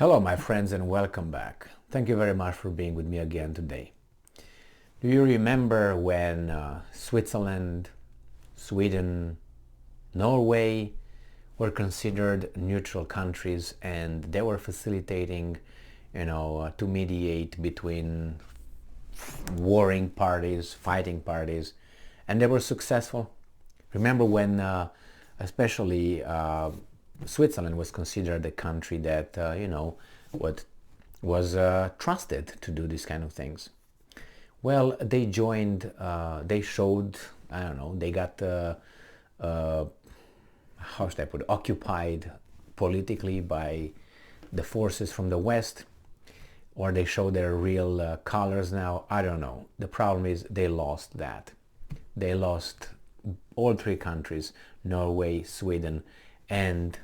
Hello my friends and welcome back. Thank you very much for being with me again today. Do you remember when Switzerland, Sweden, Norway were considered neutral countries and they were facilitating, to mediate between warring parties, fighting parties, and they were successful? Remember when especially Switzerland was considered a country that, what was trusted to do these kind of things. Well, they joined, they showed, they got, how should I put it, occupied politically by the forces from the West, or they show their real colors now. I don't know. The problem is they lost that. They lost all three countries, Norway, Sweden, and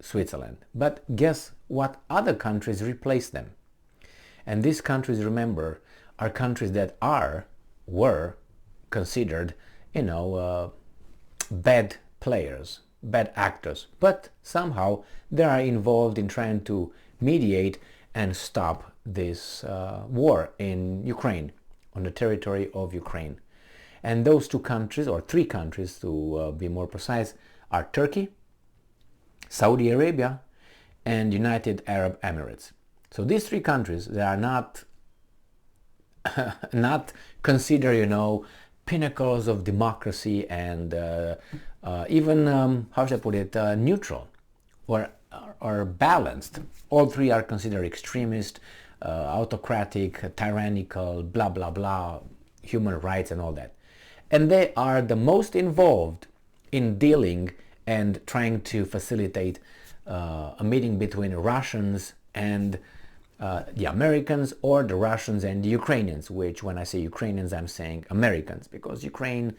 Switzerland. But guess what other countries replaced them? And these countries, remember, are countries that were considered, bad players, bad actors, but somehow they are involved in trying to mediate and stop this war in Ukraine, on the territory of Ukraine. And those two countries, or three countries to be more precise, are Turkey, Saudi Arabia, and United Arab Emirates. So these three countries, they are not considered, pinnacles of democracy and even, how should I put it, neutral or balanced. All three are considered extremist, autocratic, tyrannical, blah, blah, blah, human rights and all that. And they are the most involved in dealing and trying to facilitate a meeting between Russians and the Americans, or the Russians and the Ukrainians, which when I say Ukrainians I'm saying Americans, because Ukraine,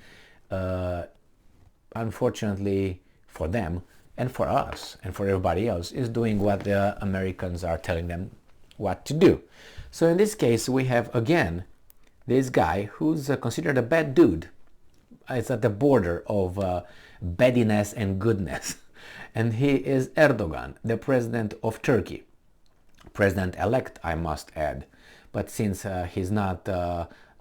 unfortunately for them and for us and for everybody else, is doing what the Americans are telling them what to do. So in this case we have again this guy who's considered a bad dude. It's at the border of badiness and goodness. And he is Erdogan, the president of Turkey. President-elect, I must add. But since he's not,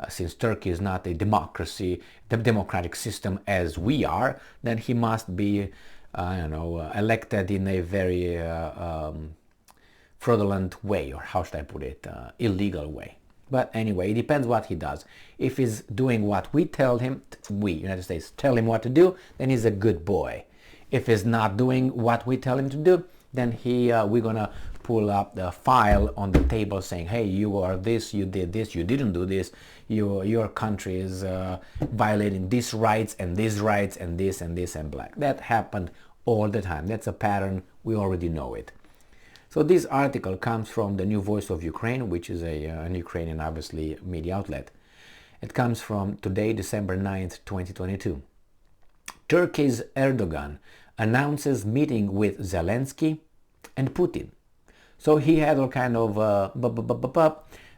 since Turkey is not a democracy, the democratic system as we are, then he must be, elected in a very fraudulent way, or how should I put it, illegal way. But anyway, it depends what he does. If he's doing what we tell him, we, United States, tell him what to do, then he's a good boy. If he's not doing what we tell him to do, then we're gonna pull up the file on the table saying, hey, you are this, you did this, you didn't do this, your country is violating these rights and these rights and this and this and black. That happened all the time. That's a pattern. We already know it. So this article comes from the New Voice of Ukraine, which is an Ukrainian, obviously, media outlet. It comes from today, December 9th, 2022. Turkey's Erdogan announces meeting with Zelensky and Putin. So he had all kind of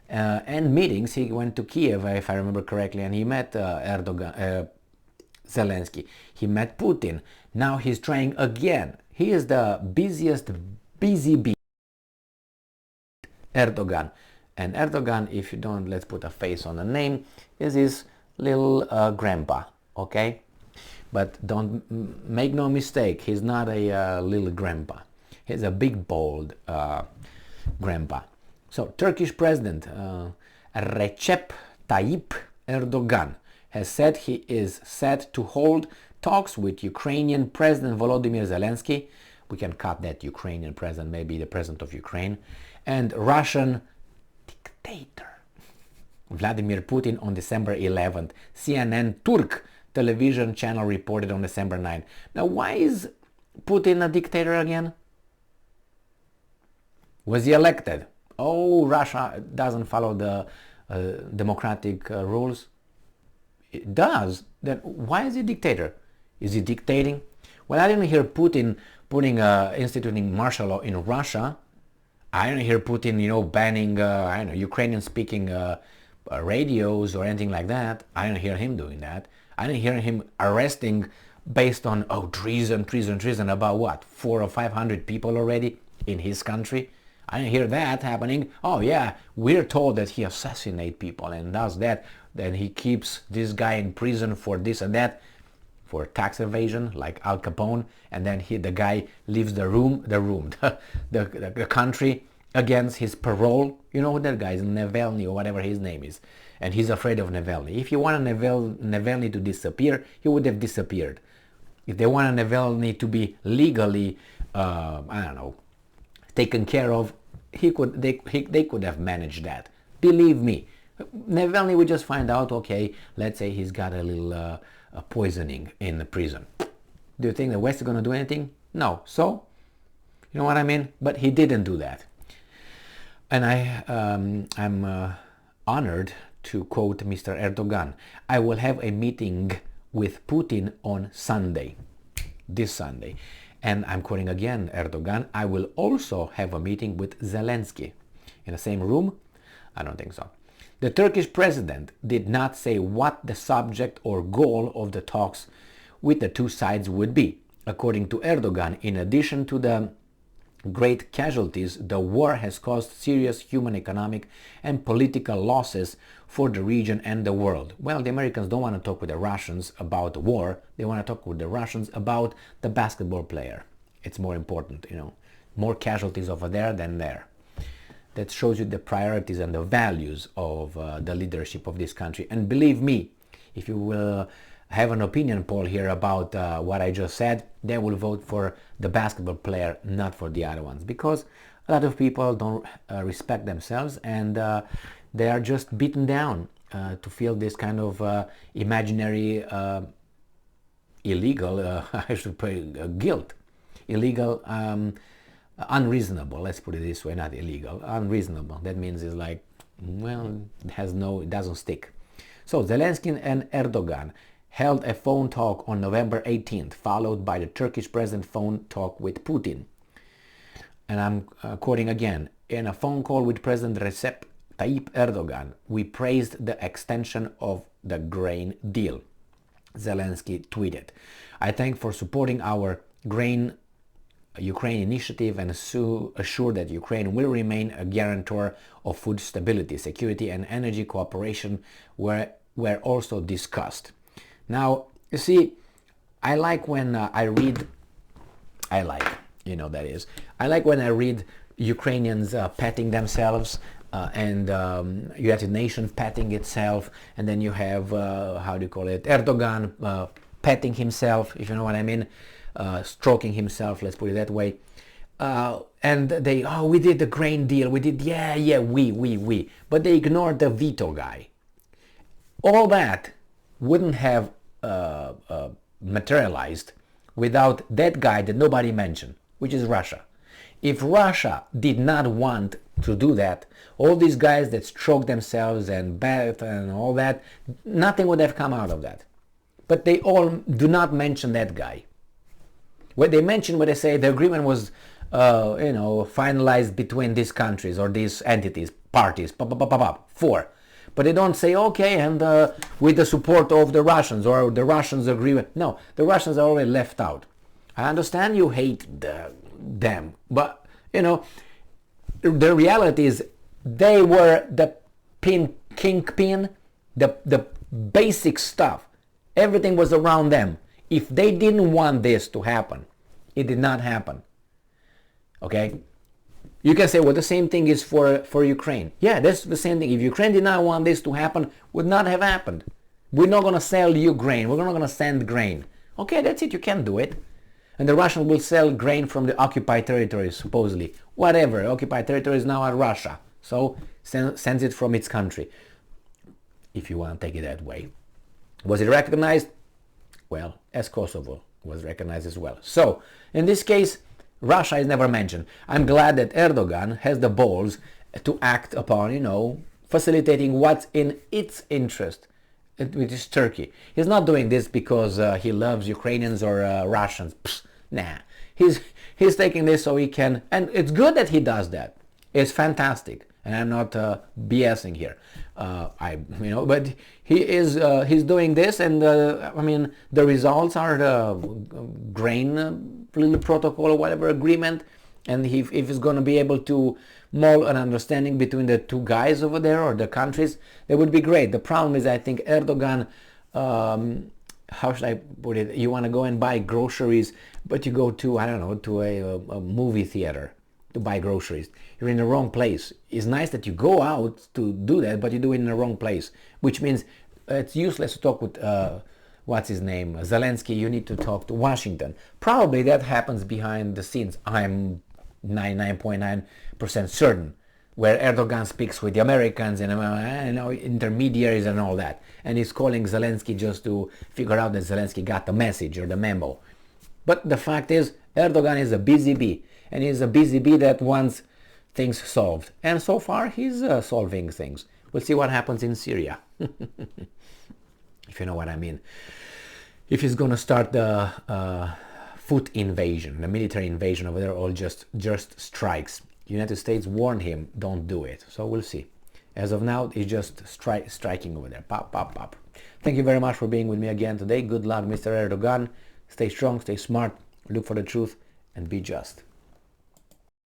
and meetings. He went to Kiev, if I remember correctly, and he met Zelensky. He met Putin. Now he's trying again. He is the busiest busy bee. Erdogan. And Erdogan, if you don't, let's put a face on the name, is his little grandpa, okay? But don't make no mistake, he's not a little grandpa. He's a big, bold grandpa. So, Turkish President Recep Tayyip Erdogan has said he is set to hold talks with Ukrainian President Volodymyr Zelensky. We can cut that Ukrainian president, maybe the president of Ukraine, and Russian dictator Vladimir Putin on December 11th. CNN Turk television channel reported on December 9th. Now, why is Putin a dictator again? Was he elected? Oh, Russia doesn't follow the democratic rules. It does. Then why is he a dictator? Is he dictating? Well, I didn't hear Putin instituting martial law in Russia. I didn't hear Putin, banning, Ukrainian-speaking radios or anything like that. I didn't hear him doing that. I didn't hear him arresting based on, treason about what? 400 or 500 people already in his country? I didn't hear that happening. Oh yeah, we're told that he assassinates people and does that. Then he keeps this guy in prison for this and that, for tax evasion, like Al Capone, and then the guy leaves the country against his parole. You know what that guy is, Navalny or whatever his name is, and he's afraid of Navalny. If you want Navalny to disappear, he would have disappeared. If they want Navalny to be legally, I don't know, taken care of, they could have managed that. Believe me, Navalny would just find out, okay, let's say he's got a little poisoning in the prison. Do you think the West is going to do anything? No. So, you know what I mean? But he didn't do that. And I'm honored to quote Mr. Erdogan. I will have a meeting with Putin on Sunday, this Sunday. And I'm quoting again Erdogan, I will also have a meeting with Zelensky. In the same room? I don't think so. The Turkish president did not say what the subject or goal of the talks with the two sides would be. According to Erdogan, in addition to the great casualties, the war has caused serious human, economic and political losses for the region and the world. Well, the Americans don't want to talk with the Russians about the war. They want to talk with the Russians about the basketball player. It's more important, you know, more casualties over there than there. That shows you the priorities and the values of the leadership of this country. And believe me, if you will have an opinion poll here about what I just said, they will vote for the basketball player, not for the other ones, because a lot of people don't respect themselves, and they are just beaten down to feel this kind of imaginary illegal, I should say, guilt, illegal, unreasonable, let's put it this way, not illegal, unreasonable. That means it's like, well, it doesn't stick. So Zelensky and Erdogan held a phone talk on November 18th, followed by the Turkish president phone talk with Putin. And I'm quoting again, in a phone call with President Recep Tayyip Erdogan, we praised the extension of the grain deal. Zelensky tweeted, I thank for supporting our grain Ukraine initiative and assure that Ukraine will remain a guarantor of food stability, security and energy cooperation were also discussed. Now, you see, I like when I read Ukrainians patting themselves and United Nations patting itself, and then you have, Erdogan patting himself, if you know what I mean. Stroking himself, let's put it that way, and they, we did the grain deal, we did, we, but they ignored the veto guy. All that wouldn't have materialized without that guy that nobody mentioned, which is Russia. If Russia did not want to do that, all these guys that stroke themselves and bat and all that, nothing would have come out of that. But they all do not mention that guy. What they mention, when they say the agreement was, finalized between these countries or these entities, parties, four. But they don't say, okay, and with the support of the Russians or the Russians agreement. No, the Russians are already left out. I understand you hate them, but, the reality is they were the kingpin, the basic stuff. Everything was around them. If they didn't want this to happen, it did not happen. Okay? You can say, well, the same thing is for Ukraine. Yeah, that's the same thing. If Ukraine did not want this to happen, would not have happened. We're not going to sell you grain. We're not going to send grain. Okay, that's it. You can do it. And the Russians will sell grain from the occupied territories, supposedly. Whatever. Occupied territories now are Russia. So sends it from its country, if you want to take it that way. Was it recognized? Well, as Kosovo was recognized as well. So, in this case, Russia is never mentioned. I'm glad that Erdogan has the balls to act upon, facilitating what's in its interest, which is Turkey. He's not doing this because he loves Ukrainians or Russians. Nah. He's taking this so he can, and it's good that he does that. It's fantastic. And I'm not BSing here. But he's doing this, and the results are the grain little protocol or whatever agreement. And if he's going to be able to mold an understanding between the two guys over there or the countries, that would be great. The problem is, I think Erdogan, how should I put it? You want to go and buy groceries, but you go to, I don't know, to a movie theater to buy groceries. You're in the wrong place. It's nice that you go out to do that, but you do it in the wrong place, which means it's useless to talk with what's his name, Zelensky. You need to talk to Washington. Probably that happens behind the scenes. I'm 99.9% certain, where Erdogan speaks with the Americans and intermediaries and all that, and he's calling Zelensky just to figure out that Zelensky got the message or the memo. But the fact is, Erdogan is a busy bee, and he's a busy bee that wants things solved. And so far, he's solving things. We'll see what happens in Syria, if you know what I mean. If he's going to start the foot invasion, the military invasion over there, or just strikes. United States warned him, don't do it. So we'll see. As of now, he's just striking over there. Pop, pop, pop. Thank you very much for being with me again today. Good luck, Mr. Erdogan. Stay strong, stay smart, look for the truth, and be just.